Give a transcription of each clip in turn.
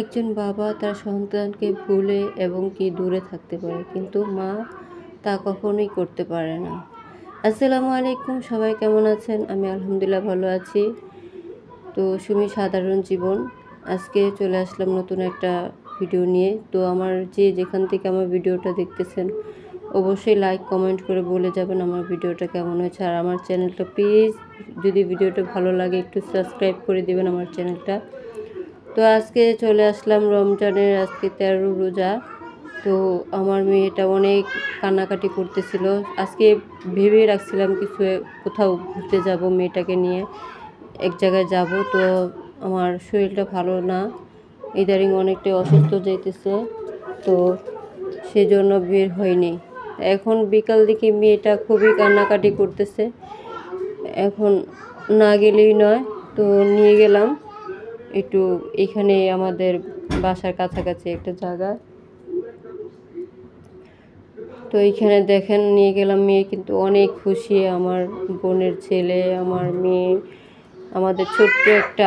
একজন বাবা তার সন্তানকে ভুলে এবং কি দূরে থাকতে পারে, কিন্তু মা তা কখনোই করতে পারে না। আসসালামু আলাইকুম, সবাই কেমন আছেন? আমি আলহামদুলিল্লাহ ভালো আছি। তো সুমি সাধারণ জীবন, আজকে চলে আসলাম নতুন একটা ভিডিও নিয়ে। তো আমার যেখান থেকে আমার ভিডিওটা দেখতেছেন অবশ্যই লাইক কমেন্ট করে বলে যাবেন আমার ভিডিওটা কেমন হয়েছে। আর আমার চ্যানেলটা প্লিজ, যদি ভিডিওটা ভালো লাগে একটু সাবস্ক্রাইব করে দিবেন আমার চ্যানেলটা। তো আজকে চলে আসলাম রমজানের, আজকে 13 রোজা। তো আমার মেয়েটা অনেক কান্নাকাটি করতেছিল। আজকে ভেবে রাখছিলাম কিছু কোথাও ঘুরতে যাব, মেয়েটাকে নিয়ে এক জায়গায় যাব। তো আমার শরীরটা ভালো না, ইদারিং অনেকটাই অসুস্থ যাইতেছে, তো সেজন্য বের হয়নি। এখন বিকাল দিকে মেয়েটা খুবই কান্নাকাটি করতেছে, এখন না গেলেই নয়। তো নিয়ে গেলাম একটু এখানে আমাদের বাসার কাছাকাছি একটা জায়গা। তো এইখানে দেখেন নিয়ে গেলাম, মেয়ে কিন্তু অনেক খুশি। আমার বোনের ছেলে, আমার মেয়ে, আমাদের ছোট্ট একটা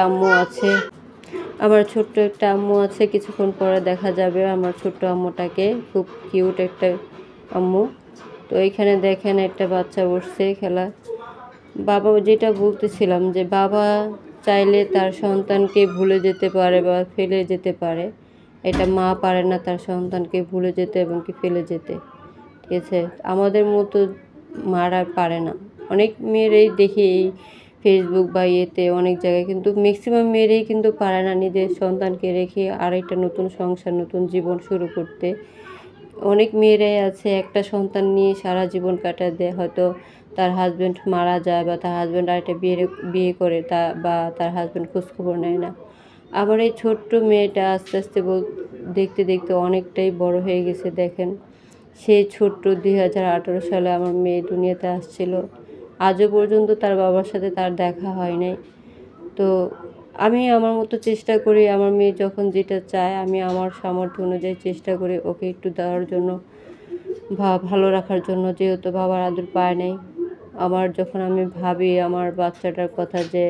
আম্মু আছে, কিছুক্ষণ পরে দেখা যাবে আমার ছোট্ট আম্মুটাকে, খুব কিউট একটা আম্মু। তো এইখানে দেখেন একটা বাচ্চা বসছে খেলা। বাবা, যেটা বলতেছিলাম যে বাবা চাইলে তার সন্তানকে ভুলে যেতে পারে বা ফেলে যেতে পারে, এটা মা পারে না তার সন্তানকে ভুলে যেতে এবং কি ফেলে যেতে। ঠিক আছে, আমাদের মতো মারা পারে না। অনেক মেয়েরাই দেখি এই ফেসবুক বা ইয়েতে অনেক জায়গায়, কিন্তু ম্যাক্সিমাম মেয়েরাই কিন্তু পারে না নিজের সন্তানকে রেখে আরেকটা নতুন সংসার, নতুন জীবন শুরু করতে। অনেক মেয়েরাই আছে একটা সন্তান নিয়ে সারা জীবন কাটায় দেয়, হয়তো তার হাজব্যান্ড মারা যায় বা তার হাজব্যান্ড আরেকটা বিয়ে করে, বা তার হাজব্যান্ড খোঁজখবর নেয় না। আবার এই ছোট্ট মেয়েটা আস্তে আস্তে দেখতে দেখতে অনেকটাই বড় হয়ে গেছে। দেখেন, সেই ছোট্ট 2018 সালে আমার মেয়ে দুনিয়াতে আসছিল, আজও পর্যন্ত তার বাবার সাথে তার দেখা হয় নাই। তো আমি আমার মতো চেষ্টা করি, আমার মেয়ে যখন যেটা চায় আমি আমার সামর্থ্য অনুযায়ী চেষ্টা করি ওকে একটু দেওয়ার জন্য, ভালো রাখার জন্য, যেহেতু বাবার আদর পায় নাই। যখন আমি ভাবি আমার বাচ্চাটার কথা, যে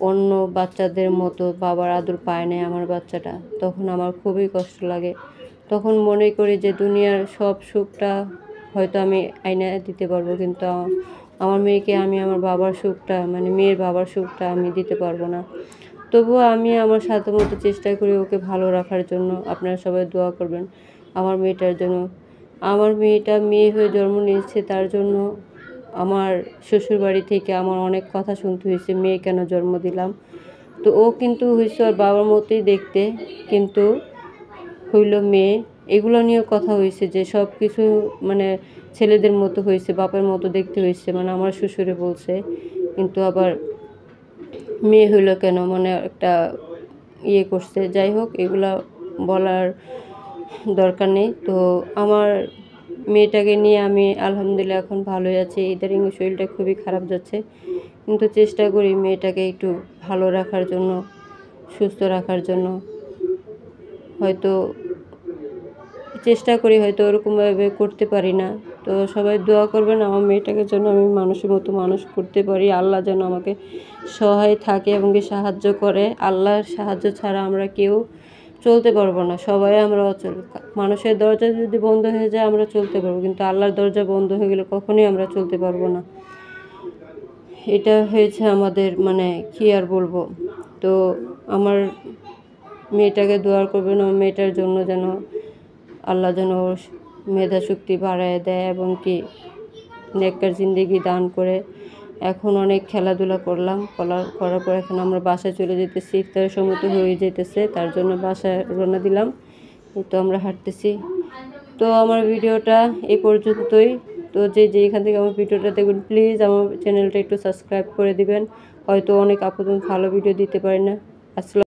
অন্য বাচ্চাদের মতো বাবার আদর পায় নাই আমার বাচ্চাটা, তখন আমার খুবই কষ্ট লাগে। তখন মনে করি যে দুনিয়ার সব সুখটা হয়তো আমি আইনা দিতে পারবো, কিন্তু আমার মেয়েকে আমি আমার বাবার সুখটা, মানে মেয়ের বাবার সুখটা আমি দিতে পারবো না। তবুও আমি আমার সাধ্যমতো চেষ্টা করি ওকে ভালো রাখার জন্য। আপনারা সবাই দোয়া করবেন আমার মেয়েটার জন্য। আমার মেয়েটা মেয়ে হয়ে জন্ম নিয়েছে, তার জন্য আমার শ্বশুরবাড়ি থেকে আমার অনেক কথা শুনতে হয়েছে, মেয়ে কেন জন্ম দিলাম। তো ও কিন্তু হয়েছে ওর বাবার মতোই দেখতে, কিন্তু হইল মেয়ে। এগুলো নিয়েও কথা হয়েছে যে সব কিছু মানে ছেলেদের মতো হয়েছে, বাপের মতো দেখতে হয়েছে, মানে আমার শ্বশুরে বলছে। কিন্তু আবার মেয়ে হইল কেন, মানে একটা করছে। যাই হোক, এগুলা বলার দরকার নেই। তো আমার মেয়েটাকে নিয়ে আমি আলহামদুলিল্লাহ এখন ভালোই আছি। ইদারিং শরীরটা খুবই খারাপ যাচ্ছে, কিন্তু চেষ্টা করি মেয়েটাকে একটু ভালো রাখার জন্য, সুস্থ রাখার জন্য। হয়তো চেষ্টা করি, হয়তো ওরকমভাবে করতে পারি না। তো সবাই দোয়া করবেন আমার মেয়েটাকে যেন আমি মানুষের মতো মানুষ করতে পারি। আল্লাহ যেন আমাকে সহায় থাকে এবং সাহায্য করে। আল্লাহর সাহায্য ছাড়া আমরা কেউ চলতে পারবো না, সবাই আমরা অচল। মানুষের দরজা যদি বন্ধ হয়ে যায় আমরা চলতে পারবো, কিন্তু আল্লাহর দরজা বন্ধ হয়ে গেলে কখনোই আমরা চলতে পারবো না। এটা হয়েছে আমাদের, মানে কি আর বলবো। তো আমার মেয়েটাকে দোয়া করবেন, আমার মেয়েটার জন্য যেন আল্লাহ যেন ওর মেধা শক্তি বাড়ায় দেয় এবং কি নেককার জিন্দেগি দান করে। এখন অনেক খেলাধুলা করার পর এখন আমরা বাসায় চলে যেতেছি, ইফতারের সময় তো হয়ে যেতেছে, তার জন্য বাসায় রওনা দিলাম। তো আমরা হাঁটতেছি। তো আমার ভিডিওটা এই পর্যন্তই। তো যেখান থেকে আমার ভিডিওটা দেখবেন প্লিজ আমার চ্যানেলটা একটু সাবস্ক্রাইব করে দিবেন। হয়তো অনেক আপন ভালো ভিডিও দিতে পারি না। আসলে